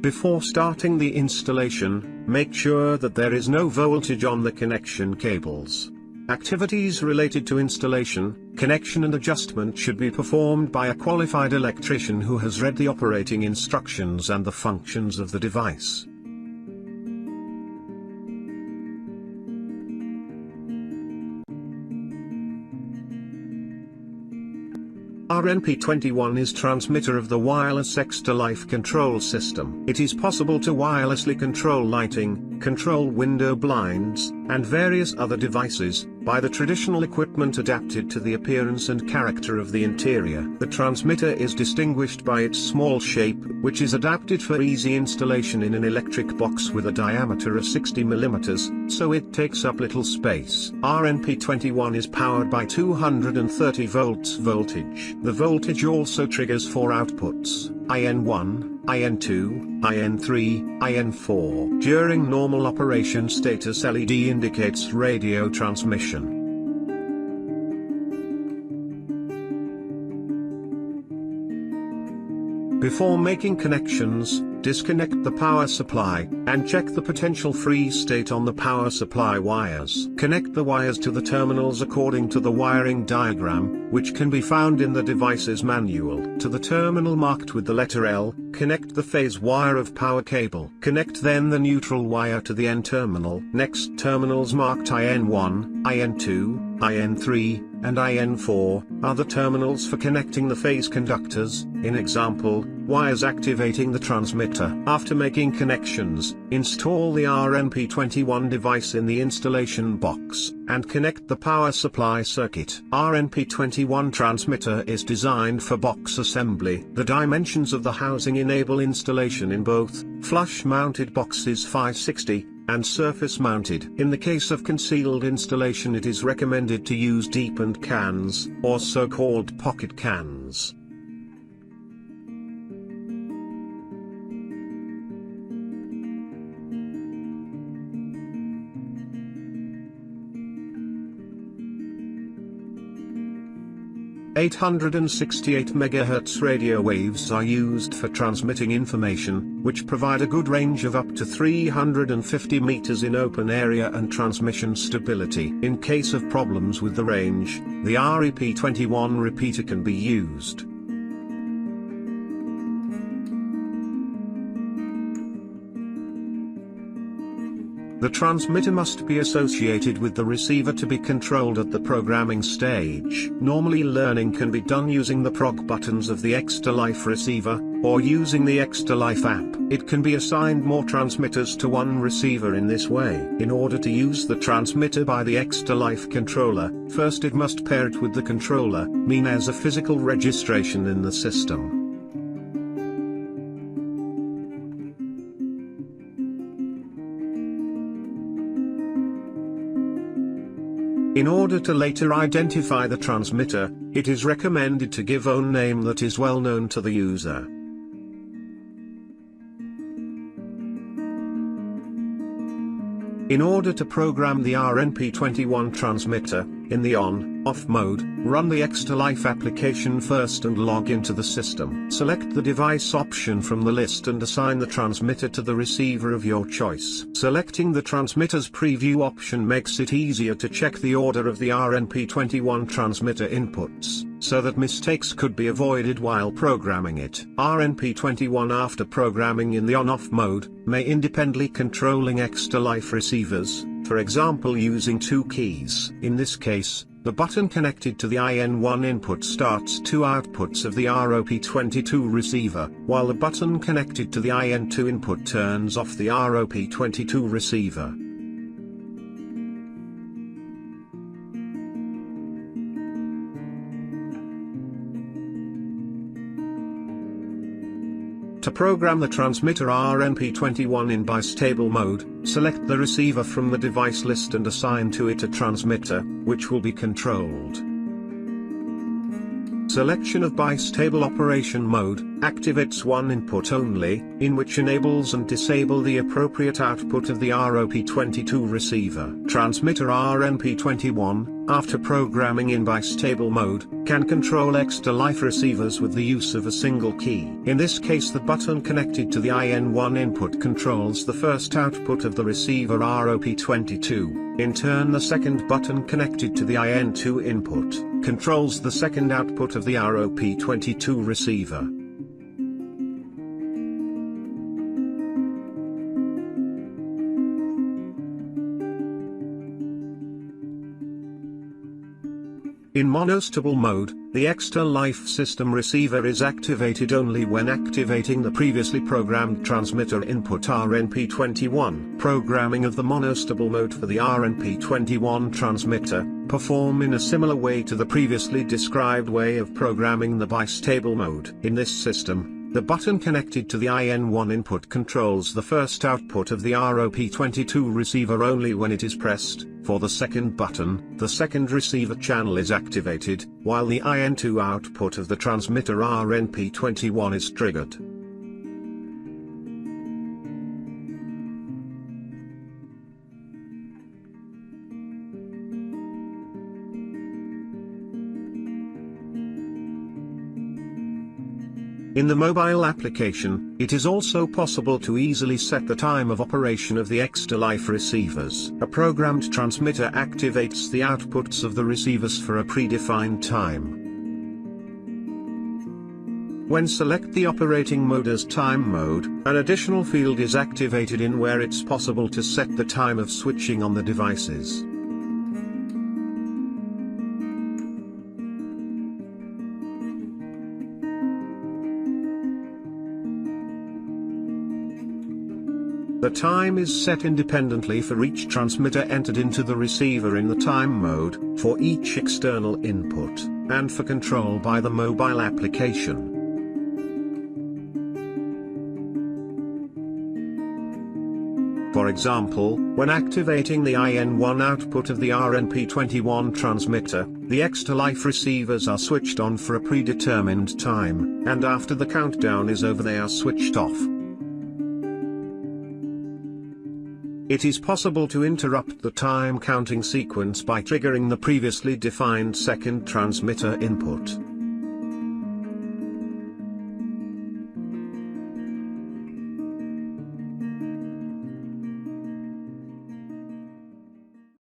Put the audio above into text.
Before starting the installation, make sure that there is no voltage on the connection cables. Activities related to installation, connection and adjustment should be performed by a qualified electrician who has read the operating instructions and the functions of the device. RNP-21 is transmitter of the wireless Exta life control system. It is possible to wirelessly control lighting, control window blinds, and various other devices, by the traditional equipment adapted to the appearance and character of the interior. The transmitter is distinguished by its small shape, which is adapted for easy installation in an electric box with a diameter of 60 mm, so it takes up little space. RNP-21 is powered by 230 volts voltage. The voltage also triggers 4 outputs, IN1, IN2, IN3, IN4. During normal operation, status LED indicates radio transmission. Before making connections, disconnect the power supply, and check the potential free state on the power supply wires. Connect the wires to the terminals according to the wiring diagram, which can be found in the device's manual. To the terminal marked with the letter L, connect the phase wire of power cable. Connect then the neutral wire to the N terminal. Next, terminals marked IN1, IN2, IN3, and IN4, are the terminals for connecting the phase conductors, in example, wires activating the transmitter. After making connections, install the RNP-21 device in the installation box, and connect the power supply circuit. RNP-21 transmitter is designed for box assembly. The dimensions of the housing enable installation in both flush-mounted boxes 560, and surface-mounted. In the case of concealed installation, it is recommended to use deep-end cans, or so-called pocket cans. (868 MHz) radio waves are used for transmitting information, which provide a good range of up to 350 meters in open area and transmission stability. In case of problems with the range, the RNP-21 repeater can be used. The transmitter must be associated with the receiver to be controlled at the programming stage. Normally, learning can be done using the prog buttons of the Exta Life receiver, or using the Exta Life app. It can be assigned more transmitters to one receiver in this way. In order to use the transmitter by the Exta Life controller, first it must pair it with the controller, meaning as a physical registration in the system. In order to later identify the transmitter, it is recommended to give own name that is well known to the user. In order to program the RNP-21 transmitter, in the on/off mode, run the Exta Life application first and log into the system. Select the device option from the list and assign the transmitter to the receiver of your choice. Selecting the transmitter's preview option makes it easier to check the order of the RNP-21 transmitter inputs, so that mistakes could be avoided while programming it. RNP-21 after programming in the on/off mode, may independently controlling Exta Life receivers, for example using 2 keys. In this case, the button connected to the IN1 input starts 2 outputs of the RNP-22 receiver, while the button connected to the IN2 input turns off the RNP-22 receiver. To program the transmitter RNP-21 in bistable mode, select the receiver from the device list and assign to it a transmitter, which will be controlled. Selection of bistable operation mode, activates one input only, in which enables and disable the appropriate output of the RNP-22 receiver. Transmitter RNP-21, after programming in bistable mode, can control extra life receivers with the use of a single key. In this case, the button connected to the IN1 input controls the first output of the receiver RNP-22. In turn, the second button connected to the IN2 input controls the second output of the RNP-22 receiver. In monostable mode, the extra life system receiver is activated only when activating the previously programmed transmitter input RNP-21. Programming of the monostable mode for the RNP-21 transmitter perform in a similar way to the previously described way of programming the bistable mode. In this system, the button connected to the IN1 input controls the first output of the RNP-22 receiver only when it is pressed. For the second button, the second receiver channel is activated, while the IN2 output of the transmitter RNP-21 is triggered. In the mobile application, it is also possible to easily set the time of operation of the extra life receivers. A programmed transmitter activates the outputs of the receivers for a predefined time. When select the operating mode as time mode, an additional field is activated in where it's possible to set the time of switching on the devices. The time is set independently for each transmitter entered into the receiver in the time mode, for each external input, and for control by the mobile application. For example, when activating the IN1 output of the RNP-21 transmitter, the extra life receivers are switched on for a predetermined time, and after the countdown is over they are switched off. It is possible to interrupt the time counting sequence by triggering the previously defined second transmitter input.